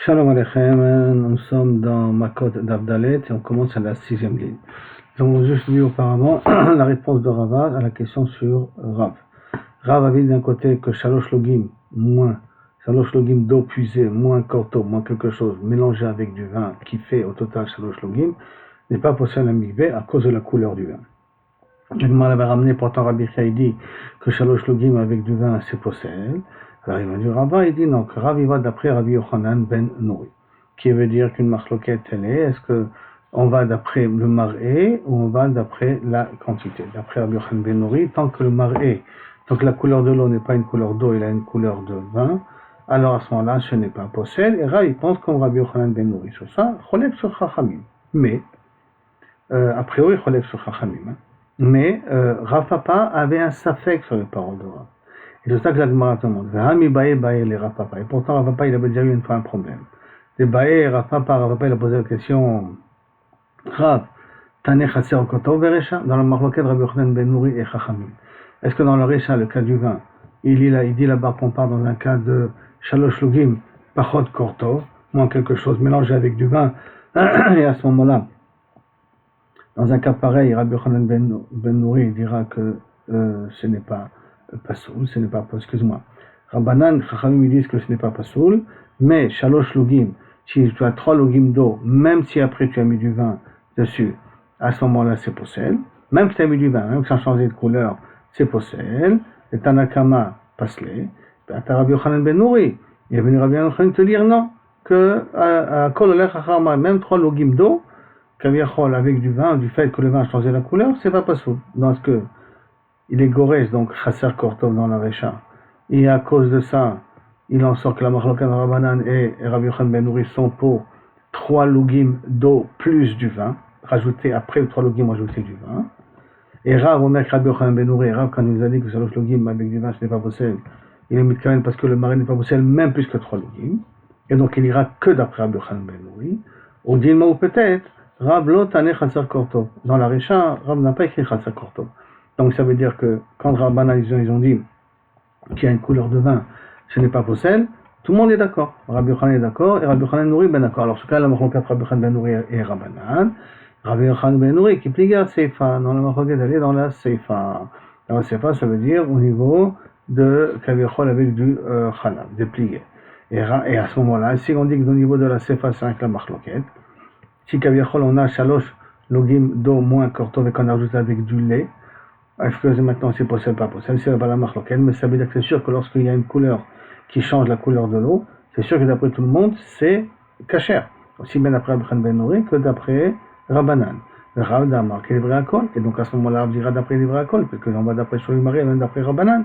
Shalom Aleichem, nous sommes dans Makot d'Avdalet et on commence à la 6e ligne. Nous avons juste vu auparavant la réponse de Rava à la question sur Rav. Rav avait d'un côté que Shalosh Logim d'eau puisée, moins korto, moins quelque chose, mélangé avec du vin qui fait au total Shalosh Logim, n'est pas possible à mikveh à cause de la couleur du vin. L'Agmar avait ramené pourtant Rabbi Chaï dit que Shalosh Logim avec du vin c'est possible. Alors il m'a dit Rava, il dit non, que Rav il va d'après Rabbi Yochanan ben Nouri, qui veut dire qu'une marloquette elle est que on va d'après le maré ou on va d'après la quantité. D'après Rabbi Yochanan ben Nouri, tant que le maré, tant que la couleur de l'eau n'est pas une couleur d'eau, il a une couleur de vin, alors à ce moment-là ce n'est pas possible. Et Rav il pense comme Rabbi Yochanan ben Nouri sur ça, cholek sur Chachamim. Mais, a priori cholek sur Chachamim. Mais Rav Papa avait un safek sur les paroles de Rav. Et c'est ça que la Gemara demande. Les Rav Papa. Et pourtant, Rav Papa, il avait déjà eu une fois un problème. Les Baé, Rav Papa, il a posé la question Rav, Tane Chaser Kotov Veresha, dans la marloquette Rabbi Yochanan ben Nouri et Chachamim. Est-ce que dans le Resha, le cas du vin, il dit là-bas qu'on parle dans un cas de Shalosh Lugim, Pachot Kortov, moins quelque chose mélangé avec du vin, et à ce moment-là, dans un cas pareil, Rabbi Yochanan ben Nouri dira que ce n'est pas pasoul, ce n'est pas, excuse-moi. Rabbanan, Chachamim disent que ce n'est pas pasoul, mais Shalosh Lugim, si tu as 3 lugim d'eau, même si après tu as mis du vin dessus, à ce moment-là c'est possible. Même si tu as mis du vin, même que ça a changé de couleur, c'est possible. Et Tanakama, passe-les. Rabbi Yochanan ben Nouri, il est venu Rabbi Yochanan te dire non, que à Kol Chachama, même 3 lugim d'eau, avec du vin, du fait que le vin a changé la couleur, c'est pas pasoul. Dans ce que il est gorès, donc chasser kortov dans la Recha. Et à cause de ça, il en sort que la Mahlokat Rabbanan et Rabbi Yochanan ben Nouri sont pour 3 lugim d'eau plus du vin, rajouté après le 3 lugim rajouté du vin. Et Rav, on met Rabbi Yochanan ben Nouri, Rav, quand il nous a dit que 3 lugim avec du vin ce n'est pas possible, il est mis quand même parce que le mari n'est pas possible, même plus que 3 lugim. Et donc il ira que d'après Rabbi Yochanan ben Nouri. Ou Dilma ou peut-être, Rav lo tane chasser kortov. Dans la Recha, Rav n'a pas écrit chasser kortov. Donc ça veut dire que quand Rabbanan ils ont dit qu'il y a une couleur de vin, ce n'est pas possible, tout le monde est d'accord. Rabbi Yochanan est d'accord et Rabbi Yochanan Nouri ben d'accord. Alors ce cas, la marloquette Rabbi Yochanan ben Nouri et Rabbanan, Rabbi Yochanan ben Nouri qui plie à Seifa, dans la marloquette elle est dans la Seifa. Dans la Seifa ça veut dire au niveau de Kavichol avec du Chalab, des pliés. Et à ce moment-là, si on dit que au niveau de la Seifa c'est avec la marloquette, si Kavichol on a Shalosh logim d'eau moins kortov et qu'on ajoute avec du lait, est-ce que maintenant c'est possible, pas possible, c'est pas la marloquette, mais ça veut dire que c'est sûr que lorsqu'il y a une couleur qui change la couleur de l'eau, c'est sûr que d'après tout le monde, c'est kasher. Aussi bien d'après Rabbi ben Nouri que d'après Rabbanan. Le Rav d'Amar qui est livré à Kol, et donc à ce moment-là, on dira d'après livré à Kol, parce que on va d'après Sholimari et même d'après Rabbanan.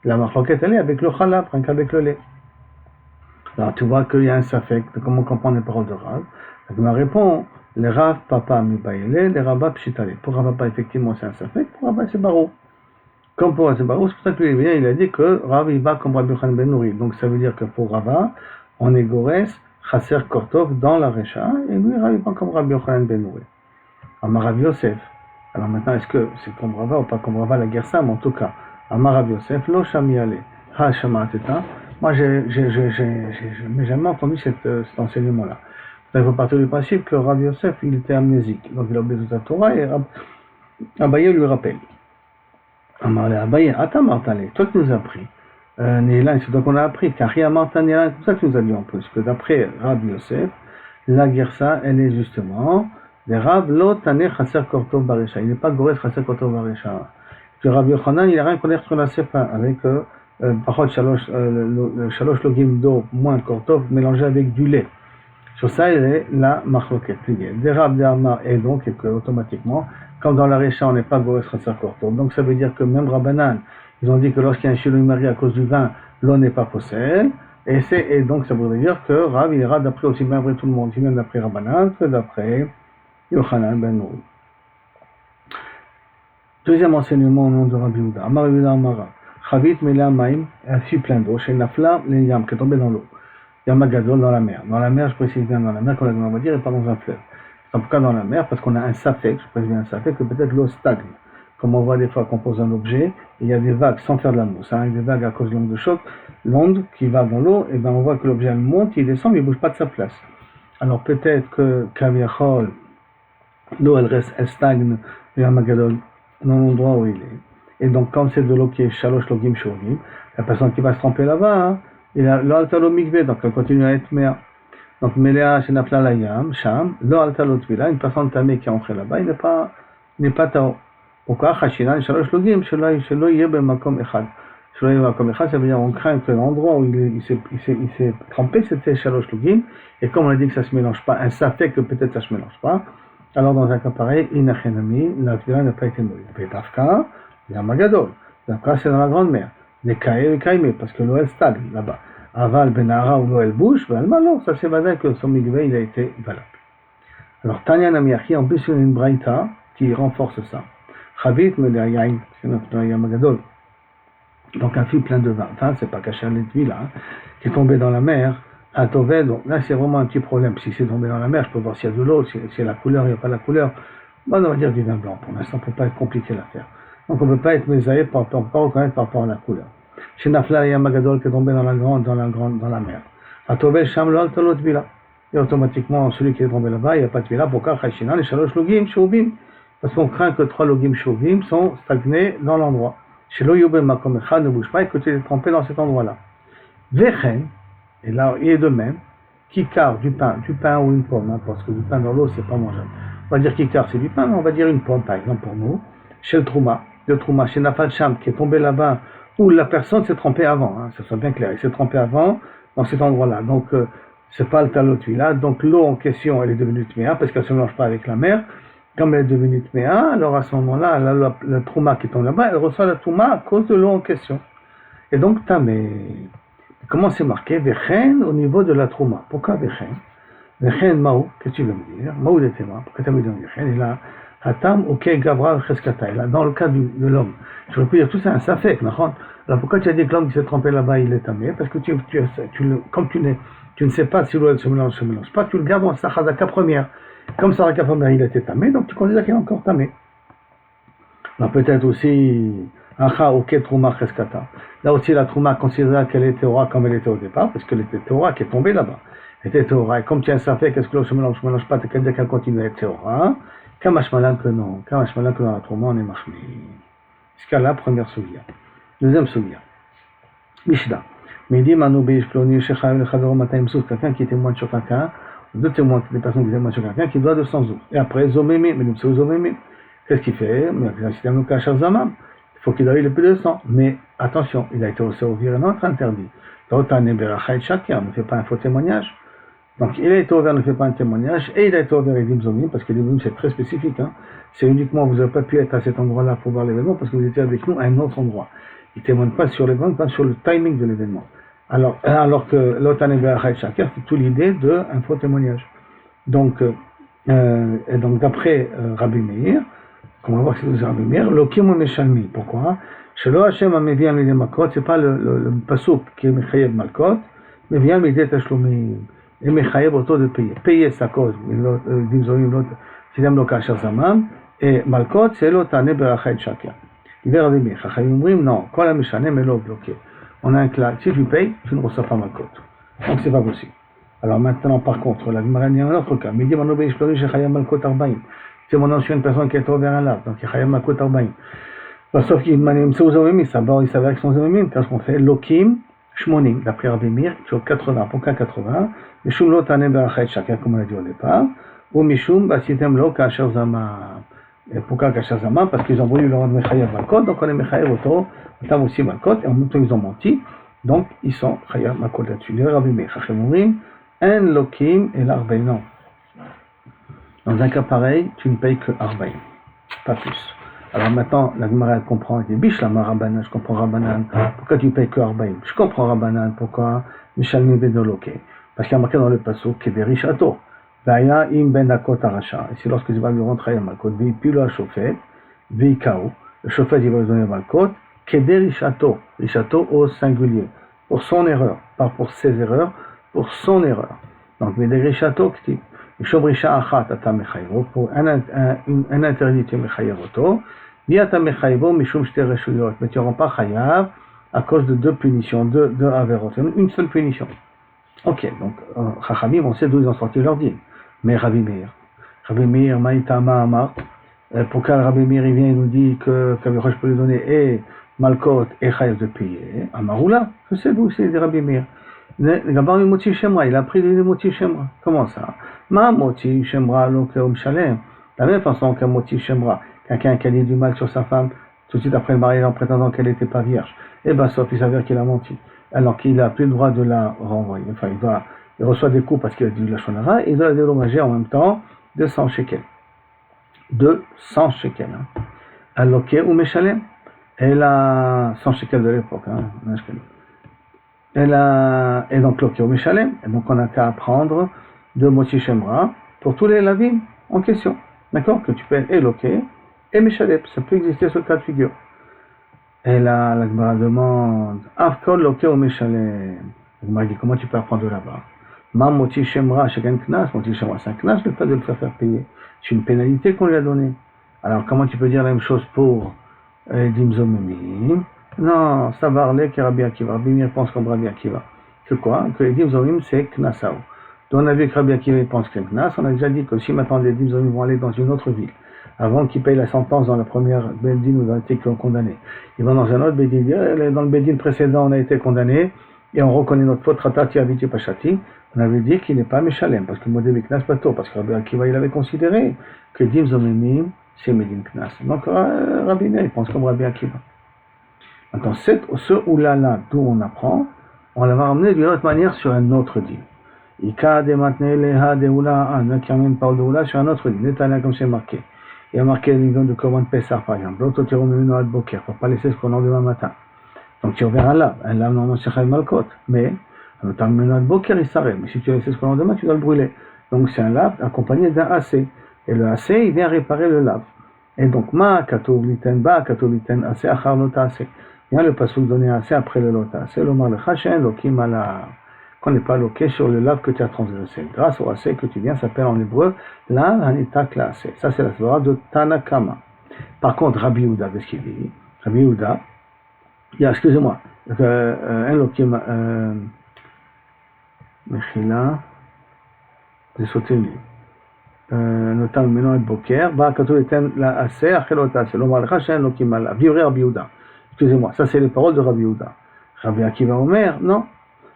La marloquette, elle est avec le Chalab, rien qu'avec le lait. Alors tu vois qu'il y a un safek de comment comprendre les paroles de Rav. Donc il me répond, les Rav Papa Mibaïle, les Rabba Pshitale. Pour Rav Papa, effectivement, c'est un safek, pour Rabba, c'est Barou. Comme pour c'est pour ça que il a dit que Rav il va comme Rabbi Yochanan ben Nouri. Donc ça veut dire que pour Rava, on est Gorès, Chasser Kortov dans la Recha, et lui Rav il va comme Rabbi Yochanan ben Nouri. Amar Rav Yosef. Alors maintenant, est-ce que c'est comme Rava ou pas comme Rava la guerre ça, mais en tout cas, Amar Rav Yosef, Lo Shami Ale, Ha Shamateta. Moi, j'ai jamais entendu cet enseignement-là. Donc il faut partir du principe que Rav Yosef, il était amnésique. Donc il a oublié toute la Torah et Abaye lui rappelle. Amarle Abaye, Atamartale, toi qui nous as appris. Nélan, c'est toi qu'on a appris. Car Yamartanélan, c'est pour ça que tu nous as dit en plus, que d'après Rabbi Yosef, la Gersa, elle est justement des Rav Lo Tane Chasser Kortov Baresha. Il n'est pas Gorès Chasser Kortov Baresha. Que Rabbi Yochanan, il n'a rien à connaître sur la Sefa, avec Pachot Shalosh Logim d'eau moins Kortov mélangé avec du lait. Sur ça, il est la marloquette pliée. Des Rav d'Amar, et donc, automatiquement, comme dans la Recha, on n'est pas Gorès Chasser Kortov. Donc ça veut dire que même Rabbanan, ils ont dit que lorsqu'il y a un Shilui Mari à cause du vin, l'eau n'est pas possible. Et donc ça voudrait dire que Rav, il ira d'après aussi bien après tout le monde, aussi bien d'après Rabbanan que d'après Yochanan ben Nouri. Deuxième enseignement au nom de Rabbi Yehuda. Amar Yehuda Amara. Chavit Mela Maim, un fût plein d'eau, chez Nafla, le Yam, qui est tombé dans l'eau. Yamagadol dans la mer. Dans la mer, je précise bien dans la mer, qu'on va dire, et pas dans un fleuve. En tout cas dans la mer, parce qu'on a un safek, je précise bien un safek, que peut-être l'eau stagne. comme on voit des fois qu'on pose un objet, il y a des vagues sans faire de l'amour. Ça arrive des vagues à cause de l'onde de choc, l'onde qui va dans l'eau, et ben on voit que l'objet monte, il descend, mais il ne bouge pas de sa place. Alors peut-être que Kaviachol, l'eau elle stagne dans l'endroit où il est. Et donc quand c'est de l'eau qui est Shalosh Logim Shogim, la personne qui va se tremper là-bas, hein, il a l'altalo mikveh, donc elle continue à être mea. Donc Melea Shenafla Layam, Sham, lo altalo tvila, une personne tamée qui est entrée là-bas, il n'est pas tao. Pourquoi Chashinan Shalosh Logim, Shelo Yebe Makom Echad. Shelo Yebe Makom Echad, ça veut dire on craint que l'endroit où il s'est trempé, c'était Shalosh Logim, et comme on a dit que ça se mélange pas, ça fait que peut-être ça se mélange pas. Alors dans un cas pareil, Inachenami, la tvila n'a pas été mouillée. Petafka, Yamagadol. Dafka c'est dans la grande mer. Les Kaé et Kaïmé, parce que l'eau elle stagne là-bas. Aval Benara où l'eau elle bouge, ben alors ça c'est vrai que son migvé il a été valable. Alors Tanya Namiachi, en plus il y a une braïta qui renforce ça. Chavit Meliayain, c'est notre Yamagadol. Donc un fil plein de vin, enfin c'est pas caché à l'étui là, qui est tombé dans la mer. À Toved, donc là c'est vraiment un petit problème. Si c'est tombé dans la mer, je peux voir s'il y a de l'eau, si la couleur, il n'y a pas la couleur. Bon, on va dire du vin blanc. Pour l'instant, ça ne peut pas être compliqué l'affaire. Donc on ne peut pas être mésaillé on ne peut pas reconnaître par rapport à la couleur. Chez Nafla, il y a Magadol qui est tombé dans la mer. À Toved, Shamlo, Altalot, Vila. Et automatiquement, celui qui est tombé là-bas, il n'y a pas de Vila. Pourquoi Chachina, les Shalosh Logim, Shoubim. Parce qu'on craint que 3 Logim, Shoubim sont stagnés dans l'endroit. Chez Loyoube, Makomecha ne bouge pas et que tu es trempé dans cet endroit-là. Vechen, et là, il est de même, kikar, du pain ou une pomme, hein, parce que du pain dans l'eau, c'est pas mangeable. On va dire kikar, c'est du pain, mais on va dire une pomme, par exemple, pour nous. Chez le trouma, chez Nafal Sham, qui est tombé là-bas, où la personne s'est trempée avant, hein, ça soit bien clair, il s'est trempé avant, dans cet endroit-là. Donc, c'est pas le talotui là. Donc, l'eau en question, elle est devenue tméa, parce qu'elle se mélange pas avec la mer. Comme elle est devenue tméa, alors à ce moment-là, le trouma qui tombe là-bas, elle reçoit la trouma à cause de l'eau en question. Et donc, tamé. Comment c'est marqué? Vechen au niveau de la trouma. Pourquoi Vechen? Vechen Maou, qu'est-ce que tu veux me dire? Maou de Tema, pourquoi tu as mis dans Vechen? Il a Hatam, ok, Gavra, Cheskata. Il a dans le cas de l'homme. Je peux dire tout ça, un safek, alors pourquoi tu as dit que l'homme qui s'est trempé là-bas, il est tamé? Parce que comme tu ne sais pas si l'eau elle se mélange pas, tu le gardes dans sa Chazaka première. Comme sa Chazaka première, il était tamé, donc tu considères qu'il est encore tamé. Alors peut-être aussi. Acha, ok, Trouma, Cheskata. Là aussi, la Trouma considéra qu'elle était Théora comme elle était au départ, parce qu'elle était Théora qui est tombée là-bas. Elle était Théora. Et comme tu as ça fait, qu'est-ce que l'eau se mélange pas, tu as qu'à dire qu'elle continue à être Théora. Kamashmalan que non. Kamashmalan que dans la Trouma, on est Mahmi. Jusqu'à la première souviens. Deuxième souviens. Mishda. Midi, Manoubi, Ploni, Shechaïm, le Chadoro, Mataim, Souf, quelqu'un qui témoigne sur quelqu'un, deux témoins, des personnes qui témoignent sur quelqu'un, qui doit 200 jours. Et après, Zomemi, mais nous sommes Zomemi. Qu'est-ce qu'il fait? Il faut qu'il aille le plus de sang. Mais attention, il a été aussi ouvert un autre interdit. L'autre ne fait pas un faux témoignage. Donc il a été ouvert, ne fait pas un témoignage, et il a été ouvert avec l'Ibzomim, parce que l'Ibzomim c'est très spécifique. Hein. C'est uniquement, vous n'avez pas pu être à cet endroit-là pour voir l'événement, parce que vous étiez avec nous à un autre endroit. Il ne témoigne pas sur l'événement, pas sur le timing de l'événement. Alors que l'autre c'est toute l'idée d'un faux témoignage. Donc d'après Rabbi Meir, on va voir que c'est Rabbi Meir, Lokim ou Meshalmi. Pourquoi? Shelo Hashem Amevi Amidei Malkot, c'est pas le pasuk qui est Mechayev Malkot, mais vient Amidei Tashlumim. Et Mechayev autour de payer. Payer sa cause. Et Malkot, c'est l'autre Tane Berachet Shakia. Il va Rabbi Meir. Chachayim Omrim, non. Kol HaMeshanem Elo bloqué. On a un clal. Si tu payes, tu ne reçois pas Malkot. Donc c'est pas possible. Alors maintenant, par contre, la Gemara dit un autre cas. Midi Manobé Ishlori Shechayam Malkot Arbaim. C'est mon ancien personne qui est ouvert un lave, donc il y a Makot Arbaim. Sauf qu'il m'a dit, il s'avère que son Zomimim, parce qu'on fait Lokim, Shmonim, d'après Rabbi Meir, sur 80, pourquoi 80? Mishum lo tane berachet chacun, comme on a dit au départ, ou Mishum basitem lo kasher zama. Et pourquoi kasher zama? Parce qu'ils ont voulu leur rendre Mechayev Malkot, donc on est Mechayev auto, on a aussi Malkot, et en même temps ils ont menti, donc ils sont Chayav Malkot là-dessus. Le Rabbi Meir, Chachem Omrim, en Lokim et l'Arbaim, non. Dans un cas pareil, tu ne payes que Arbaim, pas plus. Alors maintenant, la Gemara comprend, elle dit Bishlama Rabbanan, je comprends Rabbanan, pourquoi tu payes que Arbaim? Je comprends Rabbanan, pourquoi Mishalmi Bedoloke? Parce qu'il y a marqué dans le pasuk Kederi Shato, Vaya im ben akot arasha. Et c'est lorsque tu vas lui rentrer à Malkot, Veipilu à Shofet, Veikao, le Shofet il va lui donner à Malkot, Kederi Shato, Rishato au singulier, pour son erreur, pas pour ses erreurs, pour son erreur. Donc, Vederi Shato, qui pour un interdit tu es mechayev auto, Miata mechayvo mishum shte reshuyot. Mais tu ne rends pas chayav à cause de deux punitions, deux averot. Une seule punition. Ok, donc, Chachamim, on sait d'où ils ont sorti leur dîme. Mais Rabbi Meir, Maïtama Amar, pourquoi Rabbi Meir il vient et nous dit que je peux lui donner et Malkot et Chayav de payer. Amaroula, je sais d'où c'est Rabbi Meir. Gabar mi Moti Shemra, il a pris le Moti Shemra. Comment ça? Ma Moti Shemra, l'Okeom Shalem. De la même façon qu'un Moti Shemra, quelqu'un qui a dit du mal sur sa femme, tout de suite après le mariage en prétendant qu'elle n'était pas vierge. Et ben, sauf il s'avère qu'il a menti. Alors qu'il n'a plus le droit de la renvoyer. Enfin, il reçoit des coups parce qu'il a dit la shonara, et il doit la dédommager en même temps de 100 shekels. 200 shekels. Hein. Alloké ou Meshalem. Elle a 100 shekels de l'époque. Hein. Et donc Loké ou Meshalem. Et donc on n'a qu'à apprendre de Moti Shemra pour tous les lavim en question. D'accord? Que tu peux être Loké et Meshalem. Ça peut exister ce cas de figure. Et là, la Gemara demande, Afkol Loké ou Meshalem. La Gemara dit, comment tu peux apprendre là-bas? Ma Moti Shemra, chacun knas, Moti Shemra, c'est un knas, le fait de le faire payer. C'est une pénalité qu'on lui a donnée. Alors, comment tu peux dire la même chose pour Dimzomimim? Non, ça va parler que Rabbi Akiva. Rabbi Meir pense comme Rabbi Akiva. Que quoi? Que les Dimzomim, c'est knasao. Donc, on a vu que Rabbi Akiva pense que knas. On a déjà dit que si maintenant les Dimzomim vont aller dans une autre ville, avant qu'ils payent la sentence dans la première Bedin où ils ont été condamnés, ils vont dans un autre Bedin, dans le Bedin précédent, on a été condamné, et on reconnaît notre faute, Ratati Aviti Pachati, on avait dit qu'il n'est pas Meshalem, parce que Modébi Knas Pato, parce que Rabbi Akiva, il avait considéré que Dim Zomemim, c'est Medin Knas. Donc, Rabbi Meir, il pense comme Rabbi Akiva. Maintenant, ce oulala d'où on apprend, on l'a ramené d'une autre manière sur un autre din. Ika de matne leha de oula, qui amène par de oula sur un autre din. Netana, comme c'est marqué. Il y a marqué le niveau de commande Pessah, par exemple. L'autre, tu remets une ad boker, pour ne pas laisser ce qu'on a demain matin. Donc, tu reviens un lave normalement, c'est Chayim Malkot. Mais, tu remets une ad boker, il s'arrête. Mais si tu laisses ce qu'on a demain, tu dois le brûler. Donc, c'est un lave accompagné d'un AC. Et le AC, il vient réparer le lave. Et donc, ma katov liten ba, katov liten AC, achar lot AC. Il y a le passouk donné AC après le lot AC. L'omar le chachen, lokim ala. Qu'on n'est pas loqué sur le lave que tu as transgressé. Grâce au AC que tu viens, s'appelle en hébreu la hanita classé. Ça, c'est la svara de Tanakama. Par contre, Rabbi Yehuda, qu'est-ce qu'il dit? Rabbi Yehuda, excusez-moi, un lokim, Mechila, j'ai sauté une ligne. Notam Menon et Boker, Ba Katou Eten la AC, Achelot AC, l'Omar le Chachen, lokim ala. Vivre Rabbi Yehuda. Excusez-moi, ça c'est les paroles de Rabbi Yehuda. Rabbi Akiva Omer, non.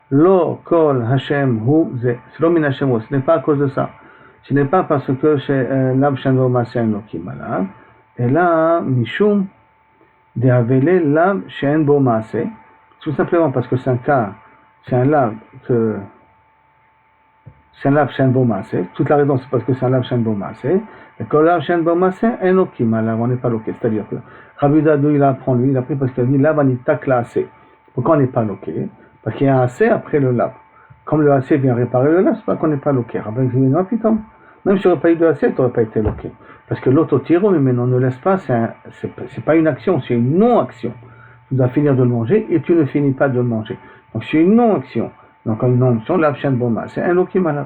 Lo kol Hashem hu ze. C'est lo min Hashem hu. Ce n'est pas à cause de ça. Ce n'est pas parce que c'est lab shenvo masen lo kimalav. Et là, mishum de avele lab shenvo masé. Tout simplement parce que c'est un cas, c'est un lab que c'est un lab shenvo masé. Toute la raison c'est parce que c'est un lab shenvo masé. Et kol lab shenvo masé en lo kimalav. On n'est pas loqué. C'est-à-dire que Rabbi Yehuda, d'où il apprend lui, il a pris parce qu'il a dit lab anita classé. Pourquoi on n'est pas loqué? Parce qu'il y a un AC après le lab. Comme le AC vient réparer le lab, c'est pas qu'on n'est pas loqué. Même si tu n'aurais pas eu de AC, tu n'aurais pas été loqué. Parce que l'autotiro, mais on ne laisse pas, c'est pas une action, c'est une non-action. Tu dois finir de le manger et tu ne finis pas de le manger. Donc c'est une non-action. Donc une non-action, l'abshen boma, c'est un loki malade.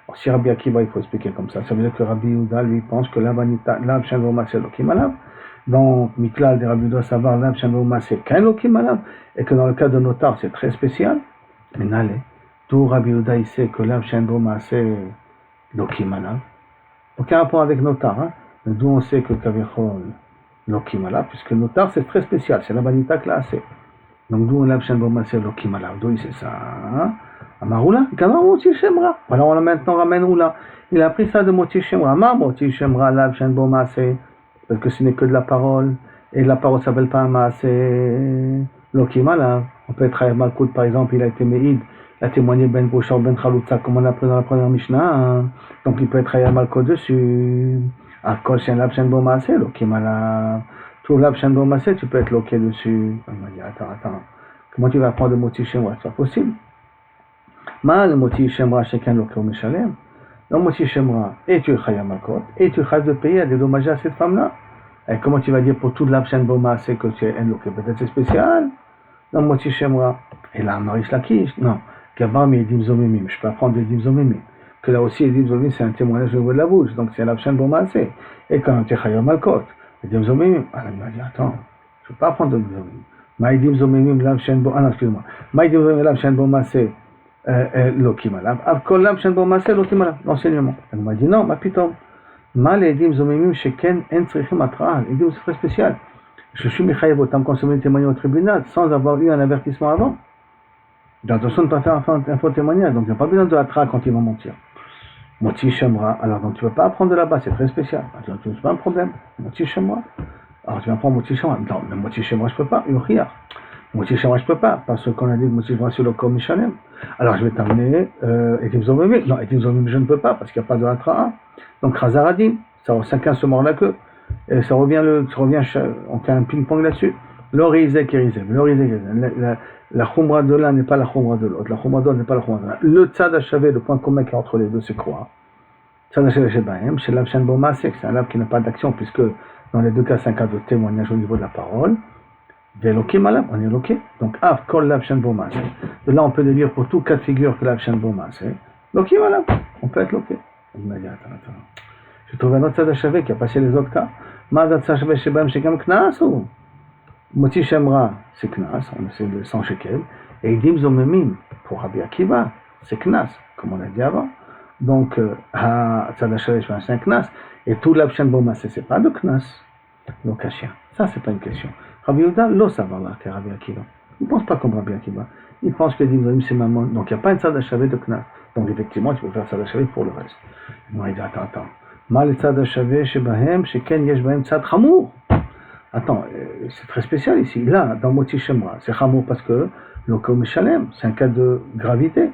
Alors si Rabbi Akiva, il faut expliquer comme ça. Ça veut dire que Rabbi Yehuda, lui, pense que l'abshen boma, c'est loki malade. Donc, Miklal de Rabbi Yehuda Savar, l'ab shenvoma, c'est qu'un loki malade, et que dans le cas de notar, c'est très spécial. Mais n'allez, tout Rabbi Yehuda, il sait que l'ab shenvoma, c'est loki malade. Aucun rapport avec notar, hein. Mais d'où on sait que Kavichol, loki malade, puisque notar, c'est très spécial, c'est la banita classée. Donc, d'où l'ab shenvoma, c'est loki malade. D'où il sait ça, hein. Amaroula, Gama Moti Shemra. Alors, on l'a maintenant ramène Oula. Il a pris ça de Moti Shemra. Ma Moti Shemra, l'ab shenvoma, c'est. Parce que ce n'est que de la parole, et la parole ne s'appelle pas un maasé lokimala. On peut être à Malkout, par exemple, il a été Meïd, il a témoigné Ben Bouchar, Ben Khaloutza, comme on l'a appris dans la première Mishnah, hein. Donc il peut être à Malkout dessus. À Kol Shen Lab Shen Bo Maasé, lokimala. Tout Lab Shen Bo Maasé, tu peux être loqué dessus. On m'a dit, attends, comment tu vas apprendre le moti Shemra? C'est pas possible. Le moti Shemra, chacun loqué au Meshalem. Non, Moti Shemra, et tu es Chayam Malkot, et tu es de payer à dédommager à cette femme-là. Et comment tu vas dire pour toute l'Abshen Boma, c'est que tu es un loqué? Peut-être c'est spécial. Non, Moti Shemra. Et là, Marish Lakish, non. Gavam et Dimzomimim, je peux apprendre des Dimzomimim. Que là aussi, Dimzomimim, c'est un témoignage de la bouche, donc c'est l'Abshen Boma, c'est. Et quand tu es Chayam Malkot, Edim Zomimim. Alors il m'a dit, attends, je ne peux pas apprendre Edim Zomimim. Maïdim Zomimim, Lav Shen Bo, ah non, excuse-moi. Maïdim Zomimim, Lav Shen Bo Masé, Lokim Alav. Avkol Lav Shen Bo Masé, Lokim Alav. L'enseignement. Il m'a dit, non, ma pitom. Mal Edim Zomimim, Sheken, En Tzrichim Atra'al. Edim, c'est très spécial. Je suis Michaïv Otam consommé témoigner au tribunal sans avoir eu un avertissement avant. Attention de ne pas faire un faux témoignage, donc il n'y a pas besoin de Atra quand ils vont mentir. Moti Shemra, alors donc tu ne peux pas apprendre de là-bas, c'est très spécial. Alors c'est pas un problème. Moti Shemra. Alors tu vas prendre Moti Shemra. Non, mais Moti Shemra je ne peux pas. Uriar. Moti Shemra je ne peux pas, parce qu'on a dit Moti Shemra sur le Kom Mishalem. Alors je vais t'amener Etim Zomimim. Non, Etim Zomimim je ne peux pas, parce qu'il n'y a pas de Atra. Donc Razaradim, chacun se mord la queue. Et ça revient, on fait un ping-pong là-dessus. L'orizek et rizek. La khumra de l'un n'est pas la khumra de l'autre. La khumra de l'autre n'est pas la khumra de l'autre. Le tzad hachavé, le point commun qui est entre les deux, c'est quoi? Tzad hachavé chez Bahem, chez l'ab shen bo maaseh, c'est un lab qui n'a pas d'action, puisque dans les deux cas, c'est un cas de témoignage au niveau de la parole. Velokim alab, on est loqué. Donc, av kol l'ab shen bo maaseh. De là, on peut le lire pour tout cas de figure que l'ab shen bo maaseh. Lokim alab, on peut être loqué. Il m'a dit, attends. J'ai trouvé un autre tzad hachavé qui a passé les autres cas. Ma tzad hachavé chez Bahem, chez Gam Knas ou Moti Shemra, c'est Knas, on essaie de 100 shekels. Et Edim Zomimim, pour Rabbi Akiva, c'est Knas, comme on a dit avant. Donc, Tzad HaShaveh, c'est un Knas. Et tout l'Abshen Bomasé, c'est pas de Knas. Donc, Kashia. Ça, c'est pas une question. Rabbi Yehuda, l'eau savoir là, que Rabbi Akiva. Il ne pense pas comme Rabbi Akiva. Il pense que Edim Zomimim, c'est Mammon. Donc, il n'y a pas une Tzad HaShaveh de Knas. Donc, effectivement, tu peux faire Tzad HaShaveh pour le reste. Moi, il dit, attends. Mal Tzad HaShaveh, chez Bahem, chez Ken Yesh Bahem Tzad Chamour. Attends, c'est très spécial ici. Là, dans Moti Shemra, c'est Chamour parce que l'Okom Shalem, c'est un cas de gravité.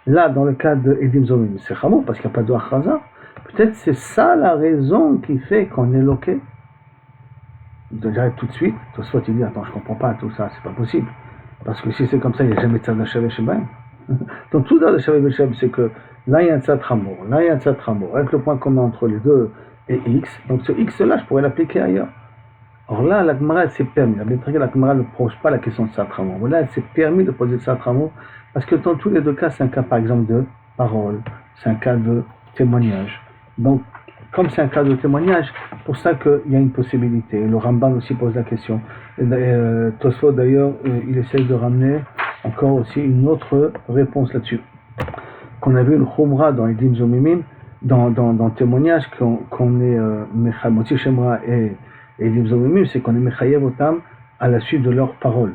Là, dans le cas de Edim Zomim, c'est Chamour parce qu'il n'y a pas de Achaza. Peut-être c'est ça la raison qui fait qu'on est loqué. J'arrête tout de suite. Toi, tu dis, attends, je ne comprends pas tout ça, c'est pas possible. Parce que si c'est comme ça, il n'y a jamais de Tzad HaShaveh chez Bahem. Donc, tout Tzad HaShaveh Shem, c'est que là, il y a un Tzad Chamour, là, il y a un Tzad Chamour, avec le point commun entre les deux et X. Donc, ce X-là, je pourrais l'appliquer ailleurs. Or là, la Gemara, elle s'est permis. La Gemara ne pose pas la question de Satramo. Là, elle s'est permis de poser Satramo parce que dans tous les deux cas, c'est un cas, par exemple, de parole, c'est un cas de témoignage. Donc, comme c'est un cas de témoignage, pour ça qu'il y a une possibilité. Le Ramban aussi pose la question. Tosfot, d'ailleurs, il essaye de ramener encore aussi une autre réponse là-dessus. Qu'on a vu une Khumra dans Edim Zomimim, dans le témoignage, qu'on est Moti Shemra et Edim Zomimim, c'est qu'on est Mechayev Otam à la suite de leurs paroles.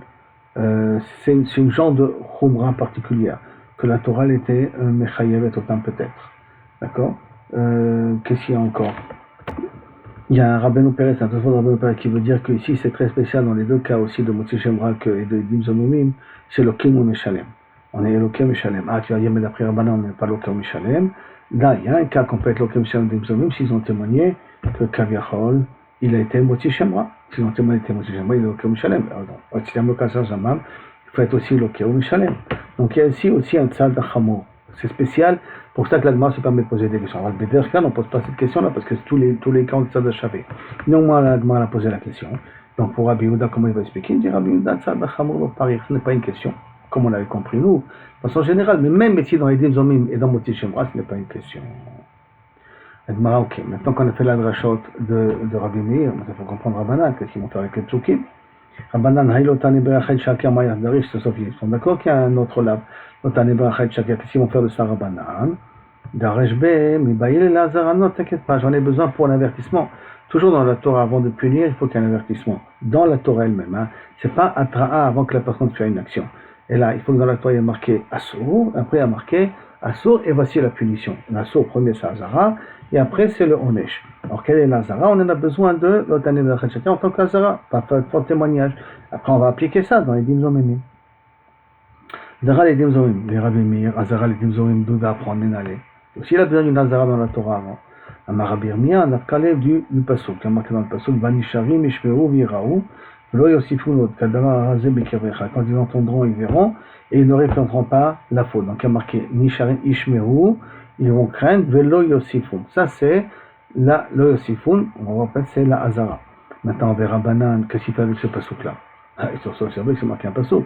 C'est une genre de Khumra particulière, que la Torah était Mechayev Otam peut-être. D'accord? Qu'est-ce qu'il y a encore? Il y a un Rabbeinu Pérez, un Tosfot de Rabbeinu Pérez qui veut dire que ici c'est très spécial dans les deux cas aussi de Moti Shemra et de Edim Zomimim, c'est Lokim ou Meshalem. On est Lokim Meshalem. Ah, tu vas dire, mais d'après Rabbanan, on n'est pas Lokim Meshalem. Là, il y a un cas qu'on peut être Lokim Meshalem d'Edim Zomimim s'ils ont témoigné que Kaviachol, il a été Moti Shemra. S'ils ont témoigné qu'il était Moti Shemra, il est Lokim Meshalem. Alors, si tu as un cas Zamam, il faut être aussi Lokim Meshalem. Donc il y a ici aussi un Tzad Chamour. C'est spécial, pour ça que l'Agma se permet de poser des questions. Alors, le Bederka, on ne pose pas cette question-là, parce que tous les cas ont Tzad HaShaveh. Néanmoins, l'Agma a posé la question. Donc, pour Rabbi Yehuda, comment il va expliquer? Il dit Rabbi Yehuda, Tzad Chamour, Paris, ce n'est pas une question, comme on l'avait compris nous, de façon générale, mais même ici dans Edim Zomim et dans Moti Shemra, ce n'est pas une question. L'Agma, ok, maintenant qu'on a fait la drachot de Rabbi Meir, il faut comprendre Rabbanan, qu'est-ce qu'ils vont faire avec les Tzukim? Rabbanan, Haïlotane Berachet Shakir Mayar Darish, ils sont d'accord qu'il y a un autre lab. Qu'est-ce qu'ils vont faire de ça, Rabbanan? Dareshbe, Mibaïl et Lazara, non, t'inquiète pas, j'en ai besoin pour l'avertissement. Toujours dans la Torah, avant de punir, il faut qu'il y ait un avertissement. Dans la Torah elle-même, hein. C'est pas Atra'a avant que la personne fasse une action. Et là, il faut que dans la Torah, il y ait marqué Assour, après il y a marqué Assour, et voici la punition. L'Assour, premier, c'est Azara, et après, c'est le Onesh. Alors, quel est l'Azara? On en a besoin de l'Otane Berachet Shakir en tant qu'Azara, pas pour témoignage. Après, on va appliquer ça dans les Edim Zomimim. Zara les Edim Zomim, les Rabbi Meir, Azara les Edim Zomim, d'où va apprendre Ménalé. Aussi, il a besoin d'une Azara dans la Torah avant. Amar Birmia, on a calé du Passouk. Il y a marqué dans le Passouk, Vanisharim, Ishmeru, Viraou, Lo Yosifunot, Kadama, Razé, Bekevrecha. Quand ils entendront, ils verront, et ils ne répéteront pas la faute. Donc, il y a marqué Nisharim, Ishmeru, ils vont craindre, Velo Yosifun. Ça, c'est la Lo Yosifun, on va voir, c'est la Azara. Maintenant, on verra Banan, qu'est-ce qu'il fait avec ce Passouk-là? Ils sont sur c'est marqué un Passouk.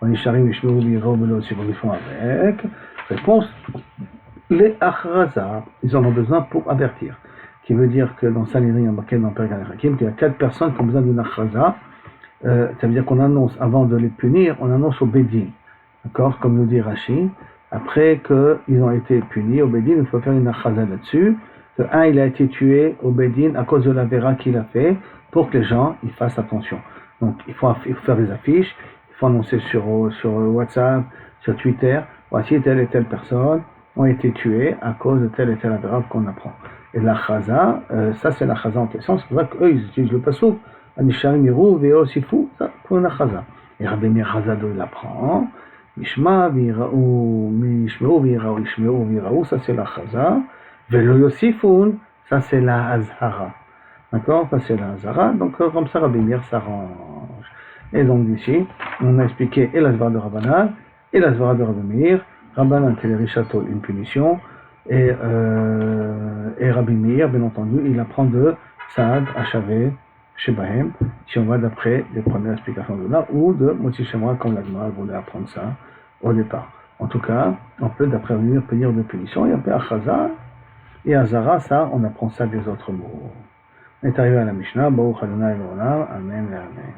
Ils font avec. Réponse, les achraza, ils en ont besoin pour avertir. qui veut dire que dans Sanhedrin, marqué dans Perek Hakim, qu'il y a 4 personnes qui ont besoin d'une achaza. Ça veut dire qu'on annonce, avant de les punir, on annonce au Bédin. D'accord? Comme nous dit Rashi, après qu'ils ont été punis au Bédin, il faut faire une achaza là-dessus. Il a été tué au Bédin à cause de la vera qu'il a fait, pour que les gens ils fassent attention. Donc il faut faire des affiches, il faut annoncer sur WhatsApp, sur Twitter, voici telle et telle personne ont été tués à cause de telle et telle vera qu'on apprend. Et la chaza, ça c'est la chaza en question, c'est pour ça qu'eux ils utilisent le passouk, Anisharim Yerou, Veo Sifu, ça pour la chaza. Et Rabbi Meir Chazado il apprend, Mishma, Viraou, Mishmeu, Viraou, Ishmeu, Viraou, ça c'est la chaza. Velo Yosifun, ça c'est la Hazara. D'accord? Ça c'est la Hazara. Donc comme ça, Rabbi Meir s'arrange. Et donc d'ici, on a expliqué et la Zvara de Rabbanan et la Zvara de Rabbi Meir. Rabbanan qui est Rishato, une punition. Et Rabbi Meir, bien entendu, il apprend de Saad, Achavé, Shebahem, si on va d'après les premières explications de là, ou de Motsi Shemra, comme la Gemara voulait apprendre ça au départ. En tout cas, on peut d'après venir punir de punition, et après Achaza, et Hazara, ça, on apprend ça des autres mots. On est arrivé à la Mishnah, Baruch Adonai Elohim, Amen et Amen.